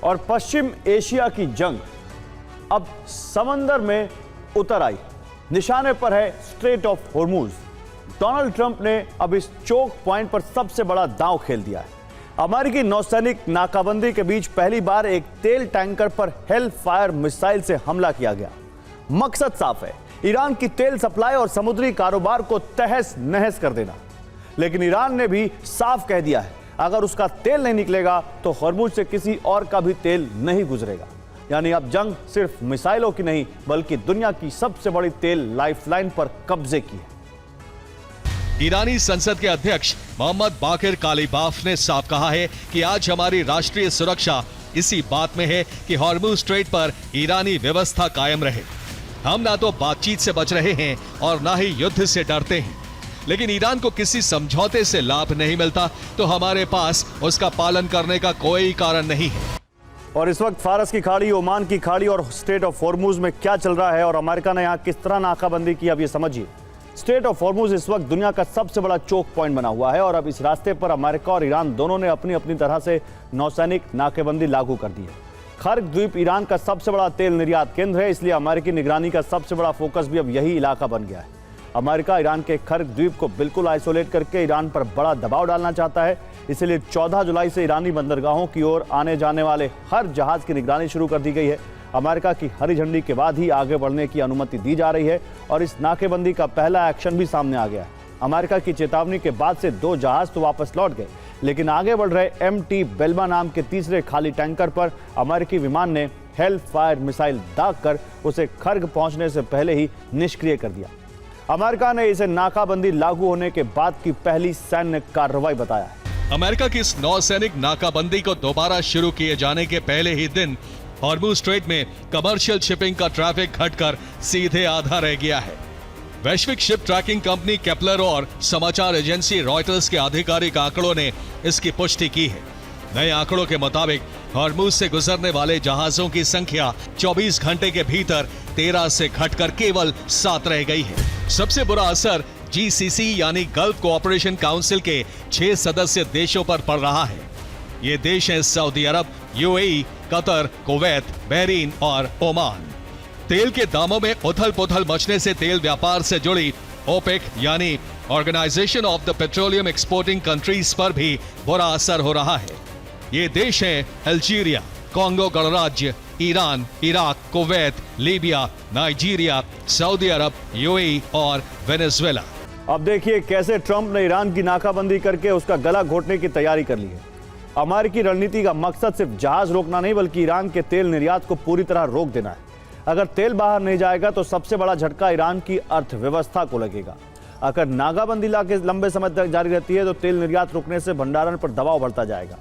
और पश्चिम एशिया की जंग अब समंदर में उतर आई। निशाने पर है straight of Hormuz. Donald Trump ने अब इस चोक पॉइंट पर सबसे बड़ा दांव खेल दिया है। अमेरिकी नौसैनिक नाकाबंदी के बीच पहली बार एक तेल टैंकर पर हेल फायर मिसाइल से हमला किया गया। मकसद साफ है, ईरान की तेल सप्लाई और समुद्री कारोबार को तहस नहस कर देना। लेकिन ईरान ने भी साफ कह दिया है, अगर उसका तेल नहीं निकलेगा तो हॉर्मूज से किसी और का भी तेल नहीं गुजरेगा। यानी अब जंग सिर्फ मिसाइलों की नहीं, बल्कि दुनिया की सबसे बड़ी तेल लाइफलाइन पर कब्जे की है। ईरानी संसद के अध्यक्ष मोहम्मद बाकिर कालीबाफ ने साफ कहा है कि आज हमारी राष्ट्रीय सुरक्षा इसी बात में है कि हॉर्मूज स्ट्रेट पर ईरानी व्यवस्था कायम रहे। हम ना तो बातचीत से बच रहे हैं और ना ही युद्ध से डरते हैं, लेकिन ईरान को किसी समझौते से लाभ नहीं मिलता तो हमारे पास उसका पालन करने का कोई कारण नहीं है। और इस वक्त फारस की खाड़ी, ओमान की खाड़ी और स्ट्रेट ऑफ हॉर्मूज में क्या चल रहा है और अमेरिका ने यहाँ किस तरह नाकाबंदी की, अब ये समझिए। स्ट्रेट ऑफ हॉर्मूज इस वक्त दुनिया का सबसे बड़ा चोक पॉइंट बना हुआ है और अब इस रास्ते पर अमेरिका और ईरान दोनों ने अपनी अपनी तरह से नौसैनिक नाकेबंदी लागू कर दी है। खर्ग द्वीप ईरान का सबसे बड़ा तेल निर्यात केंद्र है, इसलिए अमेरिकी निगरानी का सबसे बड़ा फोकस भी अब यही इलाका बन गया है। अमेरिका ईरान के खर्ग द्वीप को बिल्कुल आइसोलेट करके ईरान पर बड़ा दबाव डालना चाहता है। इसलिए 14 जुलाई से ईरानी बंदरगाहों की ओर आने जाने वाले हर जहाज की निगरानी शुरू कर दी गई है। अमेरिका की हरी झंडी के बाद ही आगे बढ़ने की अनुमति दी जा रही है और इस नाकेबंदी का पहला एक्शन भी सामने आ गया है। अमेरिका की चेतावनी के बाद से 2 जहाज तो वापस लौट गए, लेकिन आगे बढ़ रहे MT बेल्मा नाम के तीसरे खाली टैंकर पर अमेरिकी विमान ने हेल फायर मिसाइल दागकर उसे खर्ग पहुंचने से पहले ही निष्क्रिय कर दिया। अमेरिका ने इसे नाकाबंदी लागू होने के बाद की पहली सैन्य कार्रवाई बताया है। अमेरिका की इस नौसैनिक नाकाबंदी को दोबारा शुरू किए जाने के पहले ही दिन हॉर्मूज स्ट्रेट में कमर्शियल शिपिंग का ट्रैफिक घटकर सीधे आधा रह गया है। वैश्विक शिप ट्रैकिंग कंपनी केपलर और समाचार एजेंसी रॉयटर्स के आधिकारिक आंकड़ों ने इसकी पुष्टि की है। नए आंकड़ों के मुताबिक हॉर्मूज से गुजरने वाले जहाजों की संख्या 24 घंटे के भीतर 13 से घटकर केवल 7 रह गई है। सबसे बुरा असर GCC यानी गल्फ कोऑपरेशन काउंसिल के 6 सदस्य देशों पर पड़ रहा है। ये देश हैं Saudi Arab, UAE, Qatar, Kuwait, Bahrain और ओमान। तेल के दामों में उथल पुथल मचने से तेल व्यापार से जुड़ी OPEC यानी organisation of the petroleum exporting countries पर भी बुरा असर हो रहा है। ये देश हैं अल्जीरिया, कांगो गणराज्य, Iran, Iraq, Kuwait, Libya, Nigeria, Saudi Arab, UAE और वेनेजुएला। अब देखिए कैसे ट्रंप ने ईरान की नाकाबंदी करके उसका गला घोटने की तैयारी कर ली है। अमेरिकी रणनीति का मकसद सिर्फ जहाज रोकना नहीं, बल्कि ईरान के तेल निर्यात को पूरी तरह रोक देना है। अगर तेल बाहर नहीं जाएगा तो सबसे बड़ा झटका ईरान की अर्थव्यवस्था को लगेगा। अगर नाकाबंदी लंबे समय तक जारी रहती है तो तेल निर्यात रुकने से भंडारण पर दबाव बढ़ता जाएगा।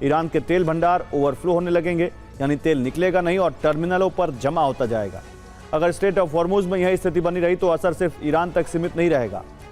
ईरान के तेल भंडार ओवरफ्लो होने लगेंगे, यानी तेल निकलेगा नहीं और टर्मिनलों पर जमा होता जाएगा। अगर स्ट्रेट ऑफ हॉर्मूज में यही स्थिति बनी रही तो असर सिर्फ ईरान तक सीमित नहीं रहेगा,